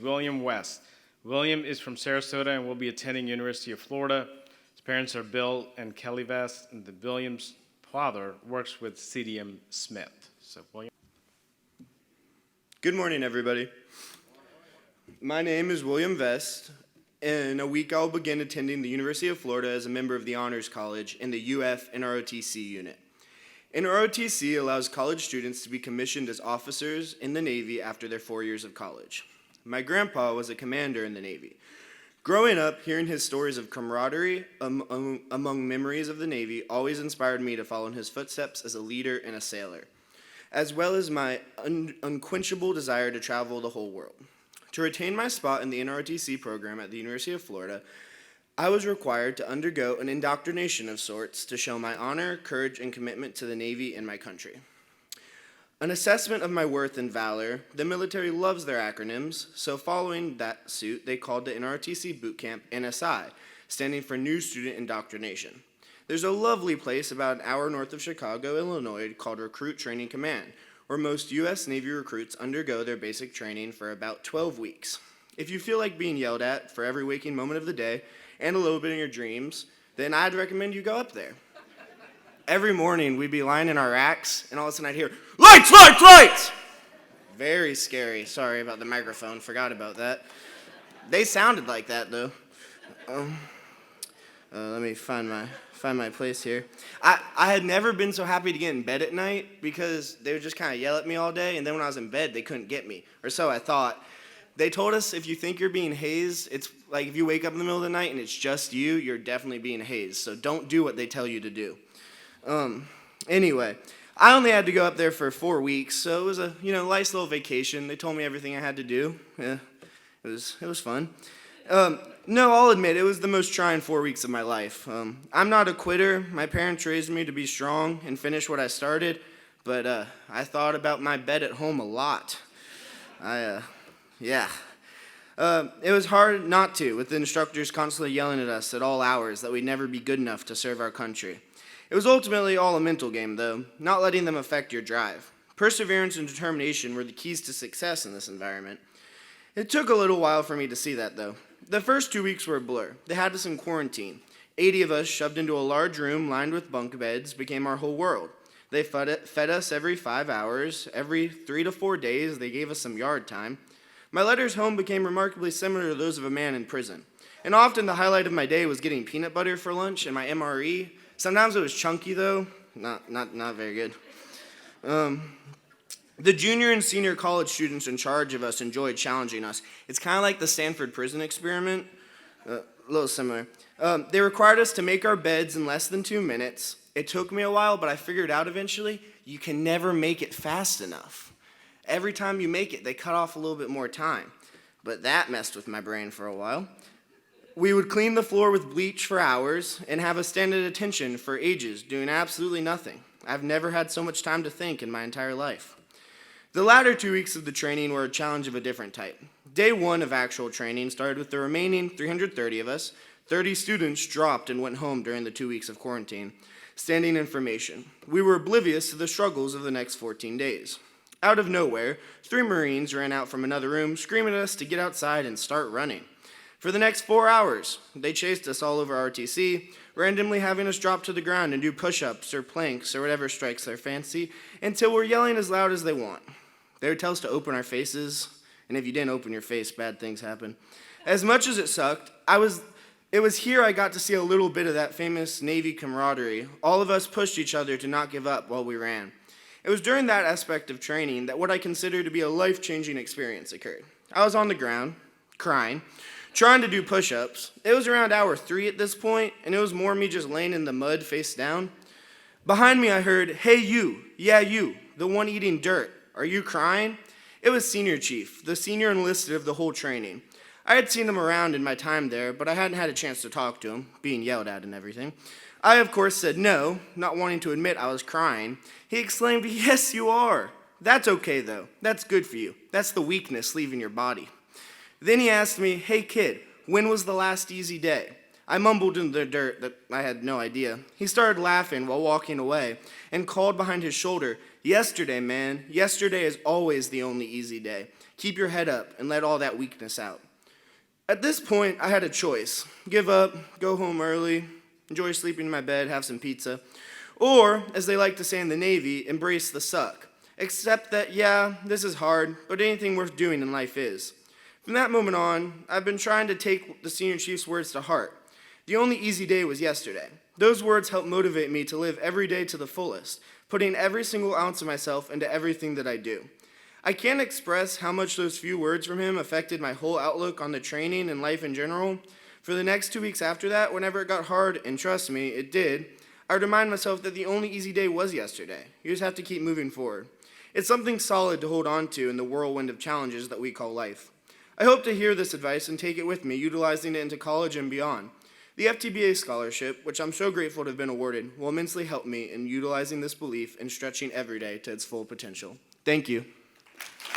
William West. William is from Sarasota and will be attending University of Florida. His parents are Bill and Kelly Vest, and William's father works with CDM Smith. So, William. Good morning, everybody. My name is William Vest. In a week, I'll begin attending the University of Florida as a member of the Honors College in the UF NROTC unit. NROTC allows college students to be commissioned as officers in the Navy after their 4 years of college. My grandpa was a commander in the Navy. Growing up, hearing his stories of camaraderie among memories of the Navy always inspired me to follow in his footsteps as a leader and a sailor, as well as my unquenchable desire to travel the whole world. To retain my spot in the NROTC program at the University of Florida, I was required to undergo an indoctrination of sorts to show my honor, courage, and commitment to the Navy and my country. An assessment of my worth and valor, the military loves their acronyms, so following that suit, they called the NROTC boot camp NSI, standing for New Student Indoctrination. There's a lovely place about an hour north of Chicago, Illinois, called Recruit Training Command, where most U.S. Navy recruits undergo their basic training for about 12 weeks. If you feel like being yelled at for every waking moment of the day, and a little bit in your dreams, then I'd recommend you go up there. Every morning, we'd be lying in our racks, and all of a sudden I'd hear, "Lights, lights, lights!" Very scary. Sorry about the microphone. Forgot about that. They sounded like that, though. Let me find my place here. I had never been so happy to get in bed at night because they would just kind of yell at me all day, and then when I was in bed, they couldn't get me, or so I thought. They told us if you think you're being hazed, it's like if you wake up in the middle of the night and it's just you, you're definitely being hazed, so don't do what they tell you to do. Anyway, I only had to go up there for 4 weeks, so it was a nice little vacation. They told me everything I had to do. Yeah, it was fun. No, I'll admit it was the most trying 4 weeks of my life. I'm not a quitter. My parents raised me to be strong and finish what I started, but I thought about my bed at home a lot. It was hard not to, with the instructors constantly yelling at us at all hours that we'd never be good enough to serve our country. It was ultimately all a mental game, though, not letting them affect your drive. Perseverance and determination were the keys to success in this environment. It took a little while for me to see that, though. The first 2 weeks were a blur. They had us in quarantine. 80 of us shoved into a large room lined with bunk beds became our whole world. They fed us every 5 hours. Every 3 to 4 days, they gave us some yard time. My letters home became remarkably similar to those of a man in prison. And often the highlight of my day was getting peanut butter for lunch and my MRE. Sometimes it was chunky, though. Not very good. The junior and senior college students in charge of us enjoyed challenging us. It's kind of like the Stanford prison experiment. A little similar. They required us to make our beds in less than 2 minutes. It took me a while, but I figured out eventually you can never make it fast enough. Every time you make it, they cut off a little bit more time. But that messed with my brain for a while. We would clean the floor with bleach for hours and have us stand at attention for ages, doing absolutely nothing. I've never had so much time to think in my entire life. The latter 2 weeks of the training were a challenge of a different type. Day 1 of actual training started with the remaining 330 of us. 30 students dropped and went home during the 2 weeks of quarantine. Standing information. We were oblivious to the struggles of the next 14 days. Out of nowhere, 3 Marines ran out from another room, screaming at us to get outside and start running. For the next 4 hours, they chased us all over RTC, randomly having us drop to the ground and do push-ups or planks or whatever strikes their fancy, until we're yelling as loud as they want. They would tell us to open our faces, and if you didn't open your face, bad things happen. As much as it sucked, it was here I got to see a little bit of that famous Navy camaraderie. All of us pushed each other to not give up while we ran. It was during that aspect of training that what I consider to be a life-changing experience occurred. I was on the ground, crying, trying to do push-ups. It was around hour 3 at this point, and it was more me just laying in the mud face down. Behind me I heard, "Hey you, yeah you, the one eating dirt, are you crying?" It was Senior Chief, the senior enlisted of the whole training. I had seen him around in my time there, but I hadn't had a chance to talk to him, being yelled at and everything. I, of course, said no, not wanting to admit I was crying. He exclaimed, "Yes, you are. That's okay, though. That's good for you. That's the weakness leaving your body." Then he asked me, "Hey, kid, when was the last easy day?" I mumbled in the dirt that I had no idea. He started laughing while walking away and called behind his shoulder, "Yesterday, man. Yesterday is always the only easy day. Keep your head up and let all that weakness out. At this point, I had a choice. Give up, go home early, enjoy sleeping in my bed, have some pizza. Or, as they like to say in the Navy, embrace the suck. Except that, yeah, this is hard, but anything worth doing in life is. From that moment on, I've been trying to take the senior chief's words to heart. The only easy day was yesterday. Those words help motivate me to live every day to the fullest, putting every single ounce of myself into everything that I do. I can't express how much those few words from him affected my whole outlook on the training and life in general. For the next 2 weeks after that, whenever it got hard, and trust me, it did, I would remind myself that the only easy day was yesterday. You just have to keep moving forward. It's something solid to hold on to in the whirlwind of challenges that we call life. I hope to hear this advice and take it with me, utilizing it into college and beyond. The FTBA Scholarship, which I'm so grateful to have been awarded, will immensely help me in utilizing this belief and stretching every day to its full potential. Thank you.